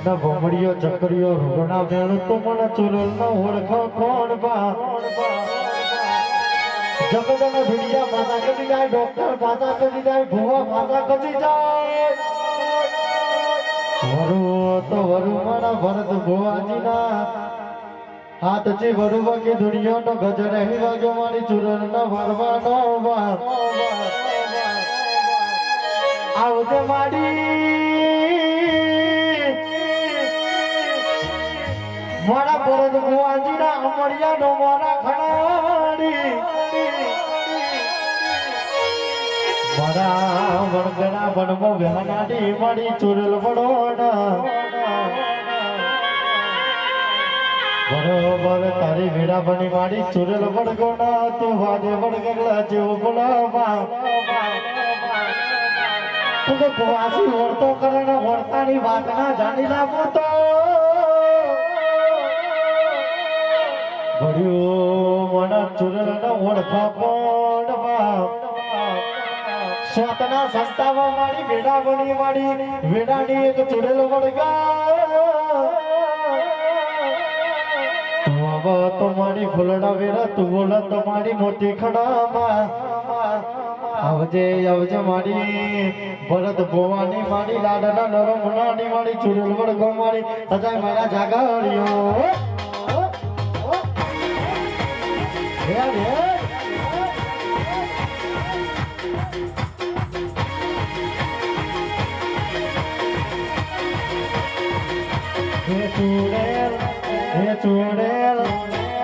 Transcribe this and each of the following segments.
એના ભમડીઓ ચકરીઓ રૂગણા મેળ તો મને ચુરલ નો ઓળખો કોણ બા જગતના દુનિયા માતા કદી જાય ડોક્ટર માતા કદી જાય ભુવા માતા કદી જાય વરુ તો વરુ મારા ભરત ભુવાજીના હાથથી વરુ વાગે દુનિયાનો ગજર હી વાગ્યો મારી ચુરલ ના ભરવાનો બા આવજે મારા ભરત ભુવાજીના અમરિયાનો મારા ખણાડી મારા વણગણા વનમાં વહેનાડી મારી ચુરલ વડોના બરોબર તારી વીડા બની મારી ચુરલ વડગોના તું વાજે વડગલા જેવો બોલાવા તું કુવાસી ઓળતો કરે ને ઓળતાની વાત ના જાણી લાગો તો ભર્યું મને ચુરલ ને ઓળખા પણ સ્વાતના સંતાવા મારી વેડા બની મારી વેડાની એક ચુડેલ વળગા તો મારી ફૂલડા વેરા તું બોલ તમારી મોટી ખડામાં આવજે આવજે મારી ભરત ભોવાની મારી લાડના નરમનાની મારી ચુડેલ વળગો મારી સજાય મારા જાગાડીઓ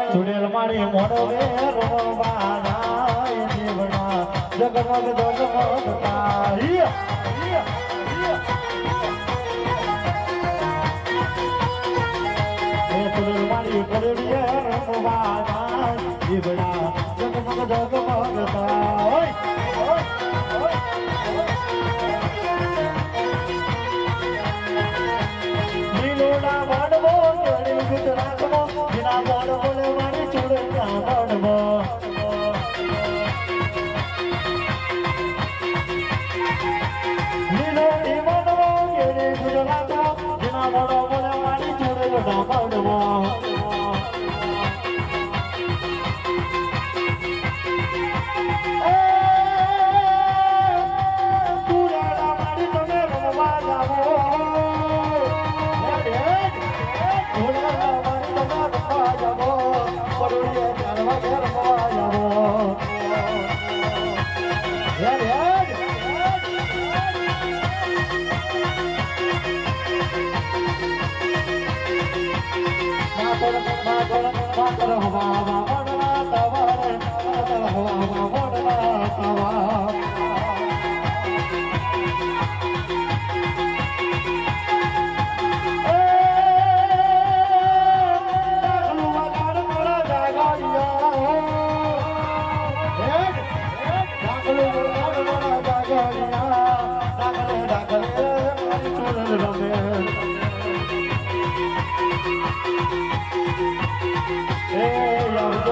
ચુડેલ મારી મોડવે રોવાના જીવના જગમગ જગમગ તારી ચુડેલ મારી પડડીએ રોવાના જીવના જગમગ જગમગ તારી લીલોડા વાડવો ગુજરાતમાં જીના બોલ બોલે મારી ચૂડેલા વાડવો લીલોડી વાડવો ગુજરાતમાં જીના બોલ બોલે મારી ચૂડેલા વાડવો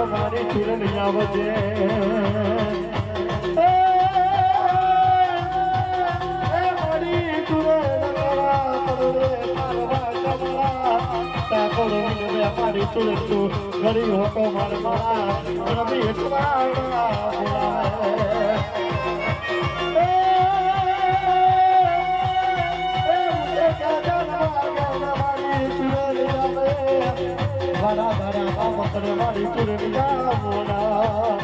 મારી ચૂરલી આવજે મારી ચૂરલ તું ગરી હોતો મારે મારા રમી મારી ચૂરલિયા મોના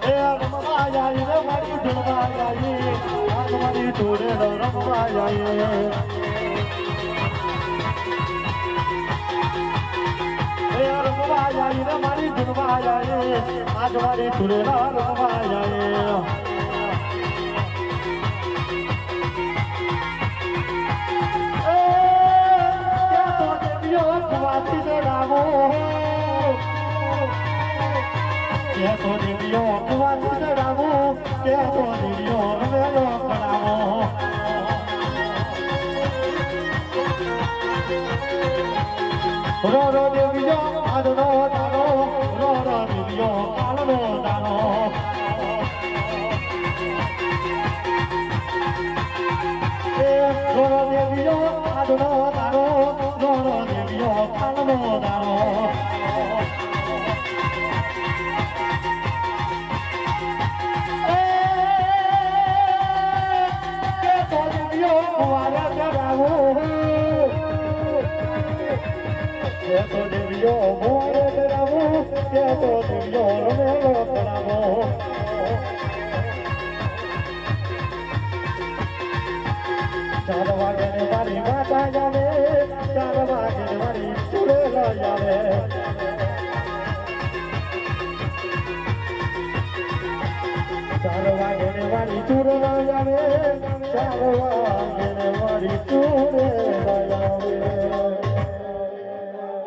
એ રમવા જાય રે મારી ઢોળવા જાય આજ મારી ઢોળે રમવા જાય એ રમવા જાય રે મારી ઢોળવા જાય આજ મારી ઢોળે રમવા જાય તો દેવીઓ કુવાસી દડાવો કે તો દેવીઓ રમેલો કરાવો રો રો દેવીઓ આદનો દાનો રો રો દેવીઓ કાલનો દાનો રો રો દેવીઓ આદનો દાનો નો દારો તો દેવીઓ મોરે કરાવો કે તો દેવીઓ રમેલો કરાવો ચાર વાગે ને મારી માતા જાવે 4 વાગે ને મારી ચૂડેલા જાવે ચાર વાગે ને મારી ચૂડેલા જાવે 4 વાગે ને મારી ચૂડેલા જાવે